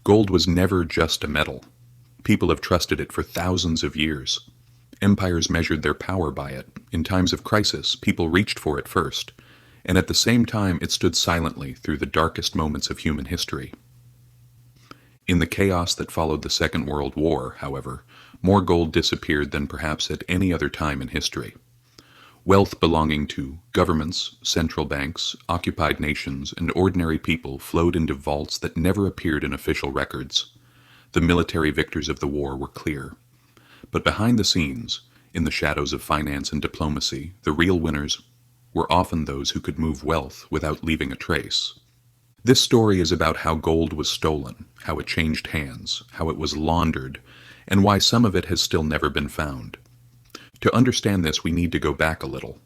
Gold was never just a metal. People have trusted it for thousands of years. Empires measured their power by it. In times of crisis, people reached for it first, and at the same time it stood silently through the darkest moments of human history. In the chaos that followed the Second World War, however, more gold disappeared than perhaps at any other time in history. Wealth belonging to governments, central banks, occupied nations, and ordinary people flowed into vaults that never appeared in official records. The military victors of the war were clear. But behind the scenes, in the shadows of finance and diplomacy, the real winners were often those who could move wealth without leaving a trace. This story is about how gold was stolen, how it changed hands, how it was laundered, and why some of it has still never been found. To understand this, we need to go back a little.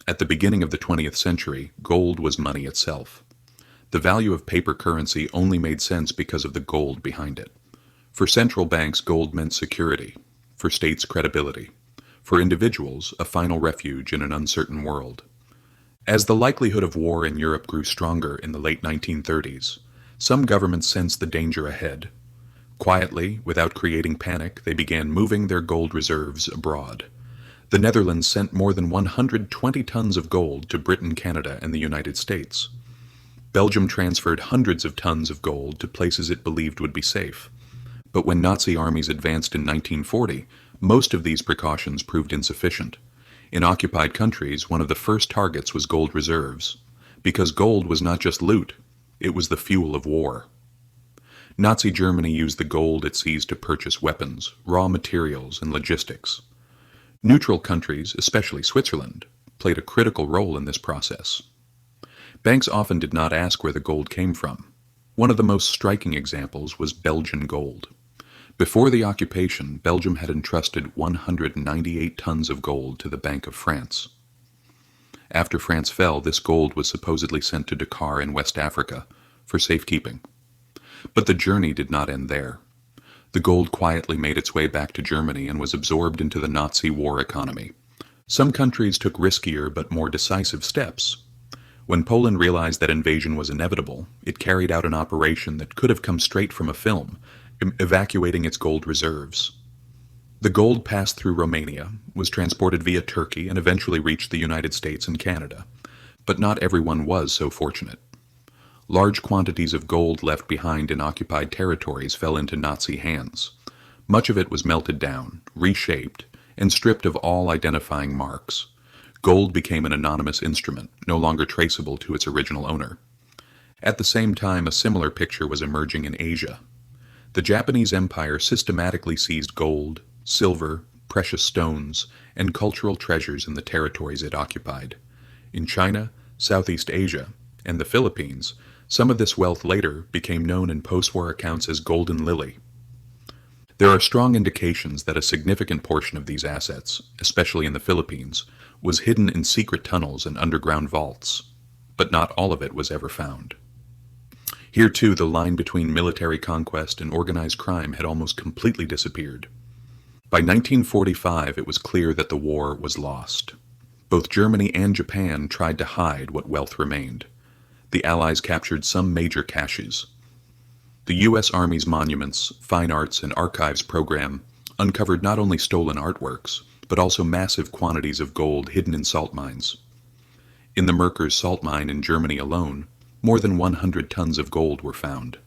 At the beginning of the 20th century, gold was money itself. The value of paper currency only made sense because of the gold behind it. For central banks, gold meant security. For states, credibility. For individuals, a final refuge in an uncertain world. As the likelihood of war in Europe grew stronger in the late 1930s, some governments sensed the danger ahead. Quietly, without creating panic, they began moving their gold reserves abroad. The Netherlands sent more than 120 tons of gold to Britain, Canada, and the United States. Belgium transferred hundreds of tons of gold to places it believed would be safe. But when Nazi armies advanced in 1940, most of these precautions proved insufficient. In occupied countries, one of the first targets was gold reserves, because gold was not just loot, it was the fuel of war. Nazi Germany used the gold it seized to purchase weapons, raw materials, and logistics. Neutral countries, especially Switzerland, played a critical role in this process. Banks often did not ask where the gold came from. One of the most striking examples was Belgian gold. Before the occupation, Belgium had entrusted 198 tons of gold to the Bank of France. After France fell, this gold was supposedly sent to Dakar in West Africa for safekeeping. But the journey did not end there. The gold quietly made its way back to Germany and was absorbed into the Nazi war economy. Some countries took riskier but more decisive steps. When Poland realized that invasion was inevitable, it carried out an operation that could have come straight from a film, evacuating its gold reserves. The gold passed through Romania, was transported via Turkey, and eventually reached the United States and Canada. But not everyone was so fortunate. Large quantities of gold left behind in occupied territories fell into Nazi hands. Much of it was melted down, reshaped, and stripped of all identifying marks. Gold became an anonymous instrument, no longer traceable to its original owner. At the same time, a similar picture was emerging in Asia. The Japanese Empire systematically seized gold, silver, precious stones, and cultural treasures in the territories it occupied. In China, Southeast Asia, and the Philippines, some of this wealth later became known in postwar accounts as Golden Lily. There are strong indications that a significant portion of these assets, especially in the Philippines, was hidden in secret tunnels and underground vaults, but not all of it was ever found. Here too, the line between military conquest and organized crime had almost completely disappeared. By 1945, it was clear that the war was lost. Both Germany and Japan tried to hide what wealth remained. The Allies captured some major caches. The U.S. Army's Monuments, Fine Arts, and Archives program uncovered not only stolen artworks, but also massive quantities of gold hidden in salt mines. In the Merkers salt mine in Germany alone, more than 100 tons of gold were found.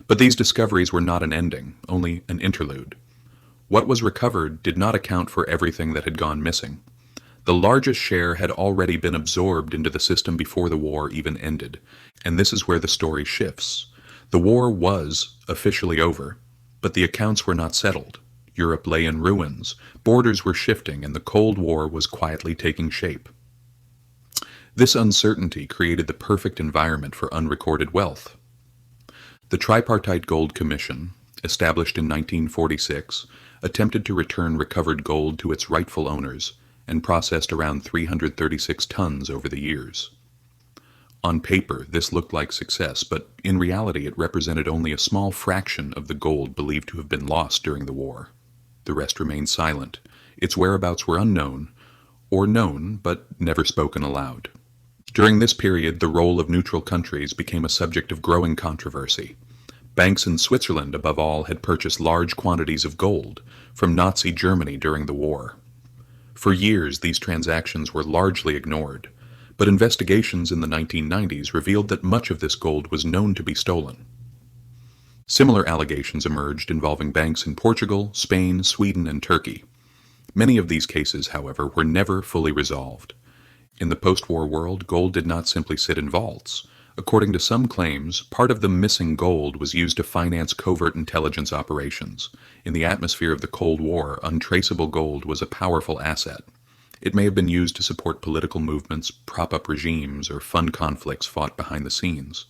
But these discoveries were not an ending, only an interlude. What was recovered did not account for everything that had gone missing. The largest share had already been absorbed into the system before the war even ended, and this is where the story shifts. The war was officially over, but the accounts were not settled. Europe lay in ruins, borders were shifting, and the Cold War was quietly taking shape. This uncertainty created the perfect environment for unrecorded wealth. The Tripartite Gold Commission, established in 1946, attempted to return recovered gold to its rightful owners and processed around 336 tons over the years. On paper, this looked like success, but in reality it represented only a small fraction of the gold believed to have been lost during the war. The rest remained silent. Its whereabouts were unknown, or known, but never spoken aloud. During this period, the role of neutral countries became a subject of growing controversy. Banks in Switzerland, above all, had purchased large quantities of gold from Nazi Germany during the war. For years, these transactions were largely ignored, but investigations in the 1990s revealed that much of this gold was known to be stolen. Similar allegations emerged involving banks in Portugal, Spain, Sweden, and Turkey. Many of these cases, however, were never fully resolved. In the post-war world, gold did not simply sit in vaults. According to some claims, part of the missing gold was used to finance covert intelligence operations. In the atmosphere of the Cold War, untraceable gold was a powerful asset. It may have been used to support political movements, prop up regimes, or fund conflicts fought behind the scenes.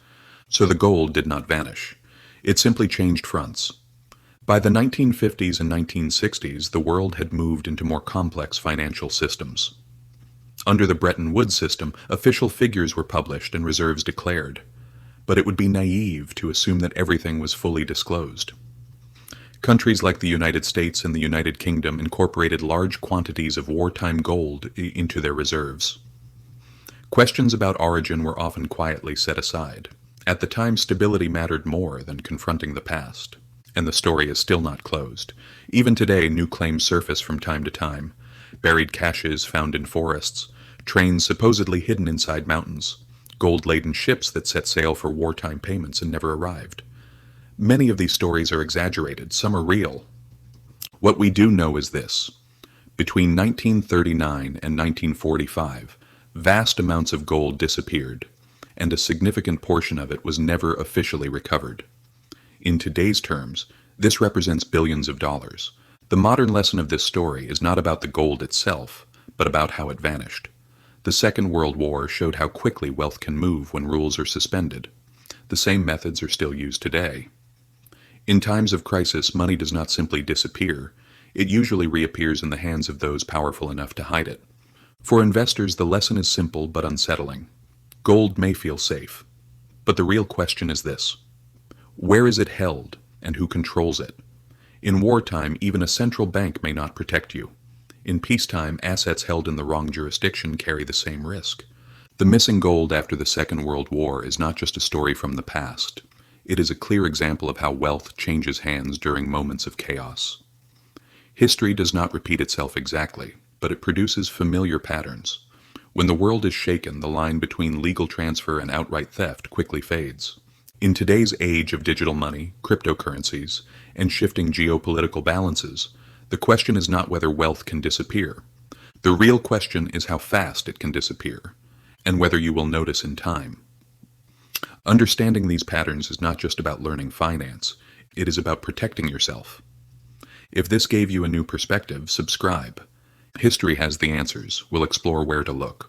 So the gold did not vanish. It simply changed fronts. By the 1950s and 1960s, the world had moved into more complex financial systems. Under the Bretton Woods system, official figures were published and reserves declared, but it would be naive to assume that everything was fully disclosed. Countries like the United States and the United Kingdom incorporated large quantities of wartime gold into their reserves. Questions about origin were often quietly set aside. At the time, stability mattered more than confronting the past, and the story is still not closed. Even today, new claims surface from time to time. Buried caches found in forests, trains supposedly hidden inside mountains, gold-laden ships that set sail for wartime payments and never arrived. Many of these stories are exaggerated, some are real. What we do know is this. Between 1939 and 1945, vast amounts of gold disappeared, and a significant portion of it was never officially recovered. In today's terms, this represents billions of dollars. The modern lesson of this story is not about the gold itself, but about how it vanished. The Second World War showed how quickly wealth can move when rules are suspended. The same methods are still used today. In times of crisis, money does not simply disappear. It usually reappears in the hands of those powerful enough to hide it. For investors, the lesson is simple but unsettling. Gold may feel safe, but the real question is this: where is it held, and who controls it? In wartime, even a central bank may not protect you. In peacetime, assets held in the wrong jurisdiction carry the same risk. The missing gold after the Second World War is not just a story from the past. It is a clear example of how wealth changes hands during moments of chaos. History does not repeat itself exactly, but it produces familiar patterns. When the world is shaken, the line between legal transfer and outright theft quickly fades. In today's age of digital money, cryptocurrencies, and shifting geopolitical balances, the question is not whether wealth can disappear. The real question is how fast it can disappear, and whether you will notice in time. Understanding these patterns is not just about learning finance, it is about protecting yourself. If this gave you a new perspective, subscribe. History has the answers. We'll explore where to look.